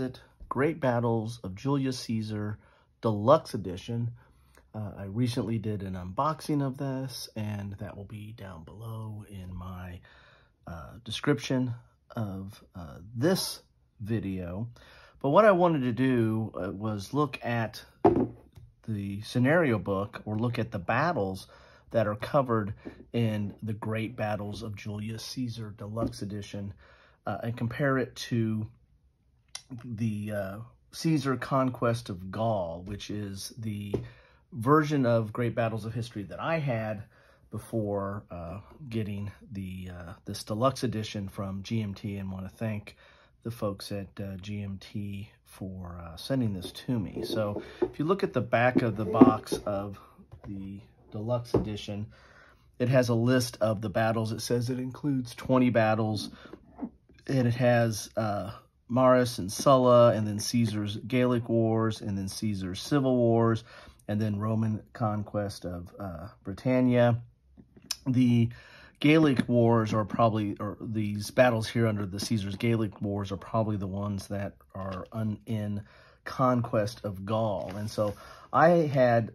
it, Great Battles of Julius Caesar, Deluxe Edition. I recently did an unboxing of this, and that will be down below in my description of this video. But what I wanted to do was look at the scenario book, or look at the battles that are covered in the Great Battles of Julius Caesar Deluxe Edition, and compare it to the Caesar Conquest of Gaul, which is the version of Great Battles of History that I had before getting this Deluxe Edition from GMT, and want to thank the folks at GMT for sending this to me. So if you look at the back of the box of the Deluxe Edition, it has a list of the battles. It says it includes 20 battles, and it has Marius and Sulla, and then Caesar's Gallic Wars, and then Caesar's Civil Wars, and then Roman conquest of Britannia. The Gallic Wars are probably, or these battles here under the Caesar's Gallic Wars are probably the ones that are in Conquest of Gaul. And so I had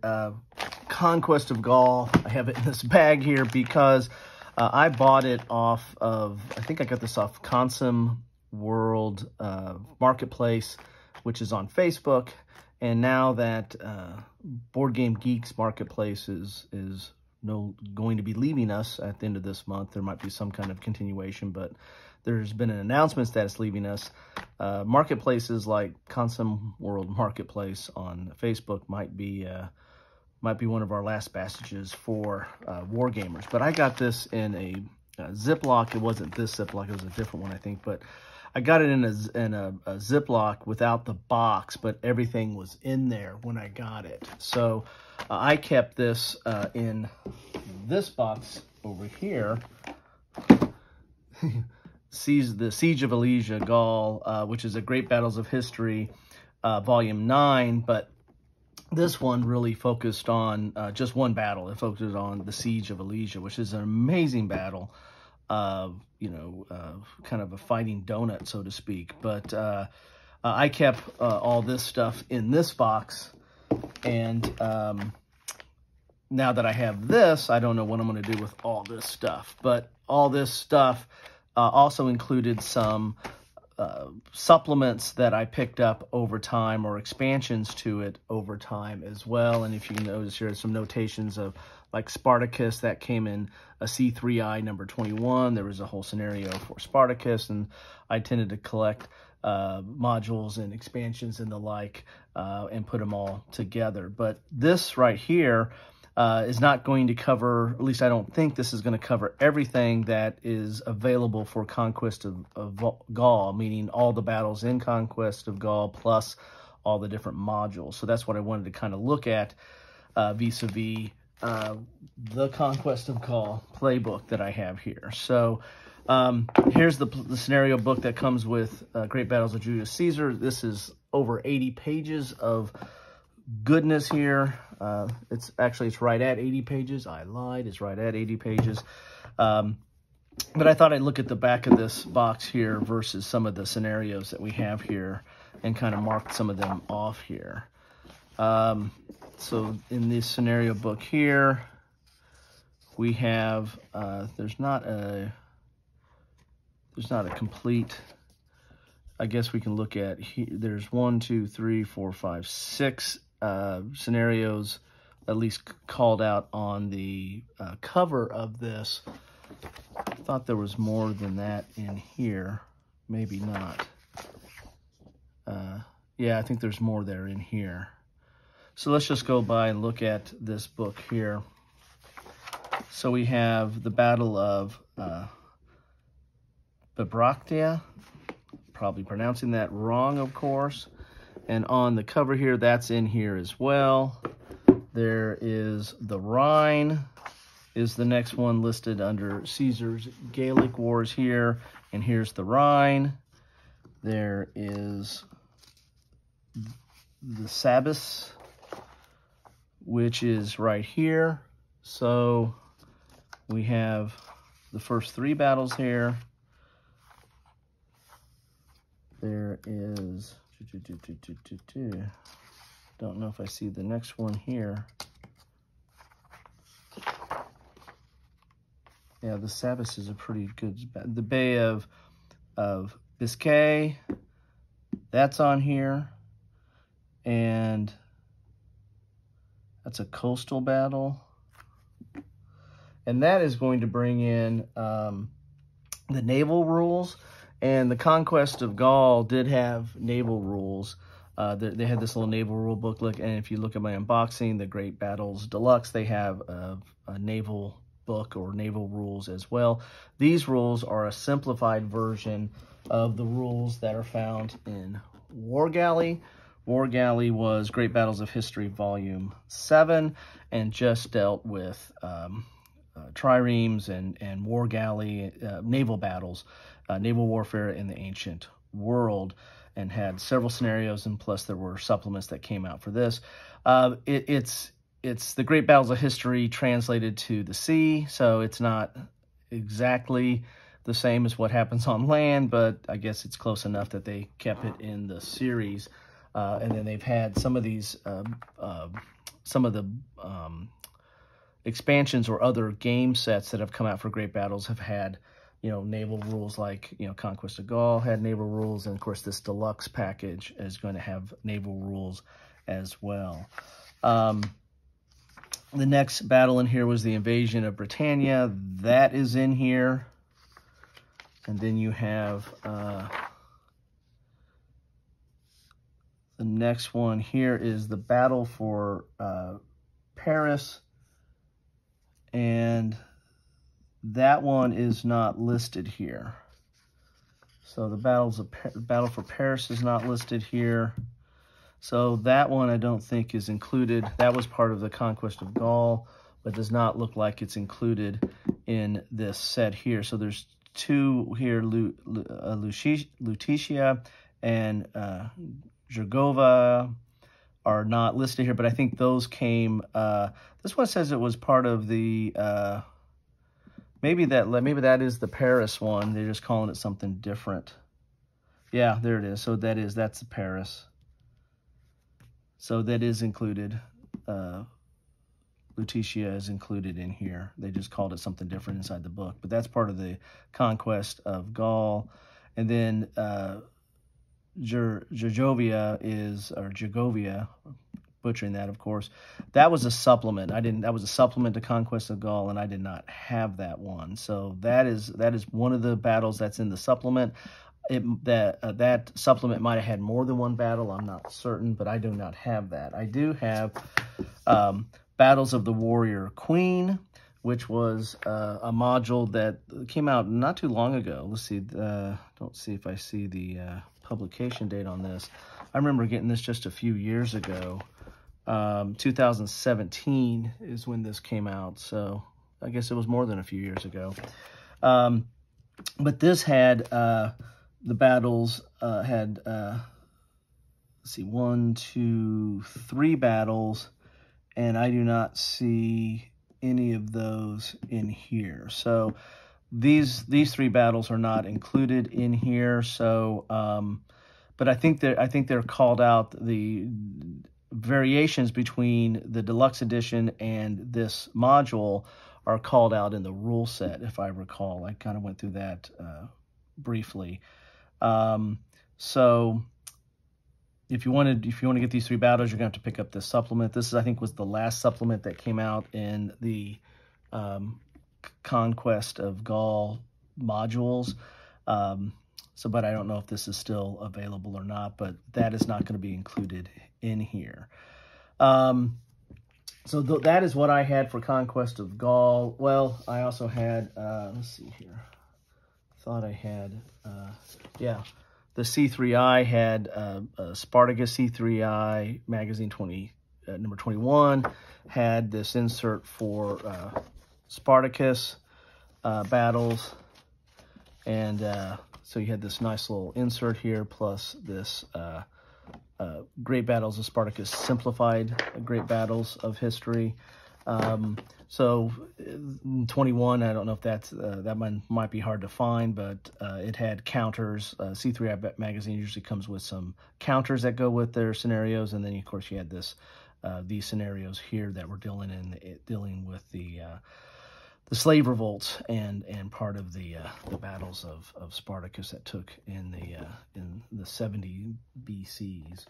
Conquest of Gaul. I have it in this bag here because I bought it off of, I think I got this off Consim World Marketplace, which is on Facebook. And now that Board Game Geeks Marketplace is going to be leaving us at the end of this month, there might be some kind of continuation, but there's been an announcement that it's leaving us. Marketplaces like Consim World Marketplace on Facebook might be one of our last bastages for war gamers. But I got this in a Ziploc. It wasn't this Ziploc; it was a different one, I think. But I got it in a Ziploc without the box, but everything was in there when I got it. So I kept this in this box over here. The Siege of Elysia, Gaul, which is a Great Battles of History, Volume 9, but this one really focused on just one battle. It focused on the Siege of Elysia, which is an amazing battle, you know, kind of a fighting donut, so to speak. But I kept all this stuff in this box, and now that I have this, I don't know what I'm going to do with all this stuff. But all this stuff also included some supplements that I picked up over time, or expansions to it over time as well. And if you can notice, here are some notations of like Spartacus that came in a C3I number 21. There was a whole scenario for Spartacus, and I tended to collect modules and expansions and the like, and put them all together. But this right here is not going to cover, at least I don't think this is going to cover everything that is available for Conquest of Gaul, meaning all the battles in Conquest of Gaul plus all the different modules. So that's what I wanted to kind of look at vis-a-vis the Conquest of Gaul playbook that I have here. So here's the scenario book that comes with Great Battles of Julius Caesar. This is over 80 pages of goodness here. It's right at 80 pages. I lied. It's right at 80 pages. But I thought I'd look at the back of this box here versus some of the scenarios that we have here and kind of mark some of them off here. So in this scenario book here, we have, there's not a complete, I guess we can look at here. There's 1, 2, 3, 4, 5, 6 scenarios at least called out on the cover of this. I thought there was more than that in here. Maybe not. Yeah, I think there's more there in here. So let's just go by and look at this book here. So we have the Battle of Bibractea, probably pronouncing that wrong, of course. And on the cover here, that's in here as well. There is the Rhine, is the next one listed under Caesar's Gallic Wars here. And here's the Rhine. There is the Sabis, which is right here. So we have the first 3 battles here. There is Don't know if I see the next one here. Yeah, the Sabas is a pretty good. The Bay of Biscay, that's on here, and that's a coastal battle, and that is going to bring in the naval rules. And the Conquest of Gaul did have naval rules. They had this little naval rule booklet, and if you look at my unboxing, the Great Battles Deluxe, they have a naval book or naval rules as well. These rules are a simplified version of the rules that are found in War Galley. War Galley was Great Battles of History Volume 7 and just dealt with triremes and War Galley, naval battles, naval warfare in the ancient world, and had several scenarios, and plus there were supplements that came out for this. It's the Great Battles of History translated to the sea, so it's not exactly the same as what happens on land, but I guess it's close enough that they kept it in the series. And then they've had some of these, some of the expansions or other game sets that have come out for Great Battles have had, you know, naval rules, like, you know, Conquest of Gaul had naval rules, and of course this deluxe package is going to have naval rules as well. The next battle in here was the Invasion of Britannia. That is in here. And then you have the next one here is the battle for Paris. And that one is not listed here. So the battle for Paris is not listed here. So that one I don't think is included. That was part of the Conquest of Gaul, but does not look like it's included in this set here. So there's two here, Lutetia and Gergova are not listed here, but I think those came, this one says it was part of the, maybe that is the Paris one. They're just calling it something different. Yeah, there it is. So that's the Paris. So that is included. Lutetia is included in here. They just called it something different inside the book. But that's part of the Conquest of Gaul. And then Gergovia, butchering that, of course. That was a supplement. That was a supplement to Conquest of Gaul, and I did not have that one. So that is one of the battles that's in the supplement. That supplement might have had more than one battle. I'm not certain, but I do not have that. I do have Battles of the Warrior Queen, which was a module that came out not too long ago. Let's see. Don't see if I see the publication date on this. I remember getting this just a few years ago. 2017 is when this came out, so I guess it was more than a few years ago. But this had the battles had, let's see, 1, 2, 3 battles, and I do not see any of those in here. So these 3 battles are not included in here. So, but I think they're called out. The variations between the Deluxe Edition and this module are called out in the rule set, if I recall. I kind of went through that briefly. So if you want to get these 3 battles, you're going to have to pick up this supplement. This, I think, was the last supplement that came out in the Conquest of Gaul modules. But I don't know if this is still available or not, but that is not going to be included in here. So that is what I had for Conquest of Gaul. Well, I also had, let's see here. Thought I had, yeah, the C3I had Spartacus C3I magazine number 21, had this insert for Spartacus battles, and so you had this nice little insert here, plus this Great Battles of Spartacus Simplified Great Battles of History. So 21, I don't know if that's, that one might be hard to find, but it had counters. C3I magazine usually comes with some counters that go with their scenarios, and then of course you had this, these scenarios here that were dealing with the slave revolts and part of the battles of Spartacus that took in the 70 BCs.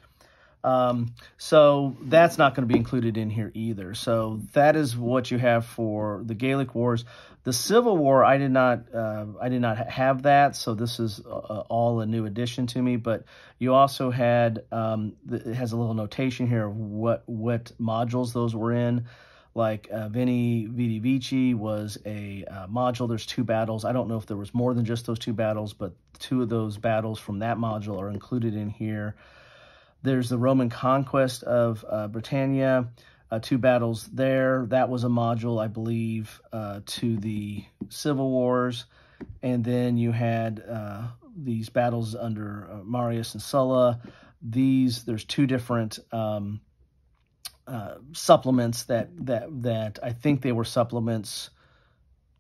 So that's not going to be included in here either. So that is what you have for the Gallic Wars. The Civil War, I did not have that. So this is all a new addition to me. But you also had, it has a little notation here of what modules those were in. Like Veni Vidi Vici was a module. There's 2 battles. I don't know if there was more than just those 2 battles, but 2 of those battles from that module are included in here. There's the Roman Conquest of Britannia, 2 battles there. That was a module, I believe, to the Civil Wars. And then you had these battles under Marius and Sulla. There's 2 different supplements that I think they were supplements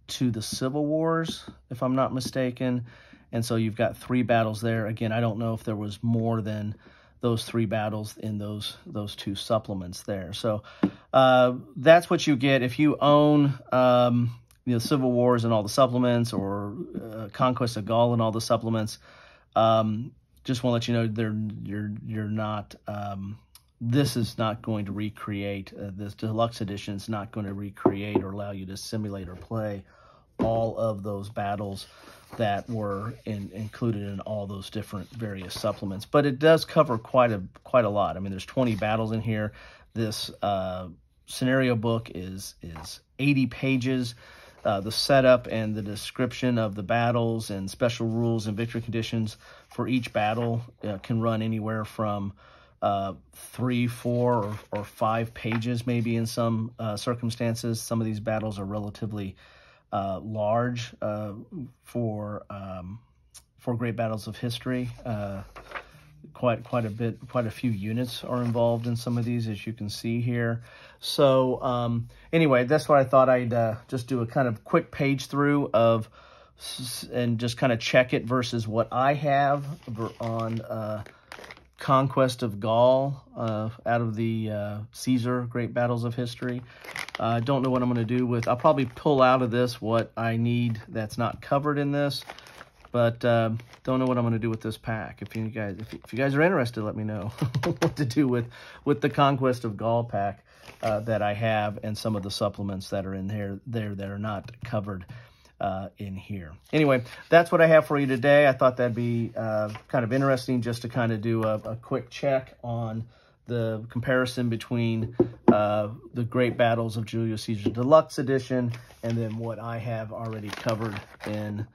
to the Civil Wars, if I'm not mistaken. And so you've got 3 battles there. Again, I don't know if there was more than those 3 battles in those 2 supplements there. So that's what you get if you own Civil Wars and all the supplements, or Conquest of Gaul and all the supplements. Just want to let you know you're not. This is not going to recreate. This Deluxe Edition is not going to recreate or allow you to simulate or play all of those battles that were included in all those different various supplements. But it does cover quite a lot. I mean, there's 20 battles in here. This scenario book is 80 pages. The setup and the description of the battles and special rules and victory conditions for each battle can run anywhere from 3, 4, or 5 pages, maybe in some circumstances. Some of these battles are relatively large for great battles of history. Quite a few units are involved in some of these, as you can see here. So anyway, that's what I thought I'd just do a kind of quick page through of, and just kind of check it versus what I have on Conquest of Gaul out of the Caesar Great Battles of History. I don't know what I'm going to do with. I'll probably pull out of this what I need that's not covered in this, but don't know what I'm going to do with this pack. If you guys are interested, let me know what to do with the Conquest of Gaul pack that I have, and some of the supplements that are in there that are not covered in here. Anyway, that's what I have for you today. I thought that'd be kind of interesting just to kind of do a quick check on the comparison between the Great Battles of Julius Caesar Deluxe Edition and then what I have already covered in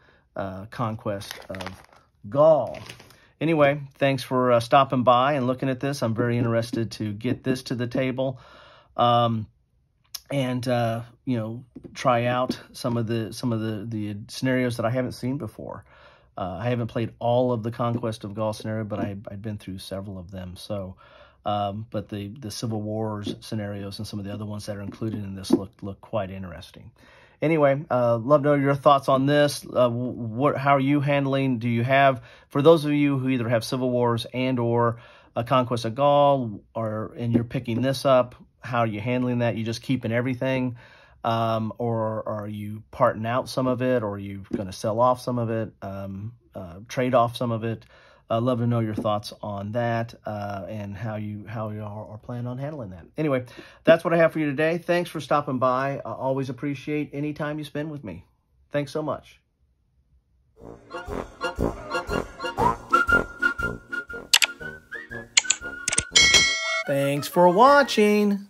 Conquest of Gaul. Anyway, thanks for stopping by and looking at this. I'm very interested to get this to the table. And try out some of the scenarios that I haven't seen before. I haven't played all of the Conquest of Gaul scenario, but I've been through several of them. So, but the Civil Wars scenarios and some of the other ones that are included in this look quite interesting. Anyway, love to know your thoughts on this. How are you handling? Do you have, for those of you who either have Civil Wars and or a Conquest of Gaul, and you're picking this up, how are you handling that? You just keeping everything, or are you parting out some of it, or are you going to sell off some of it, trade off some of it? Love to know your thoughts on that, and how you are planning on handling that. Anyway, that's what I have for you today. Thanks for stopping by. I always appreciate any time you spend with me. Thanks so much. Thanks for watching.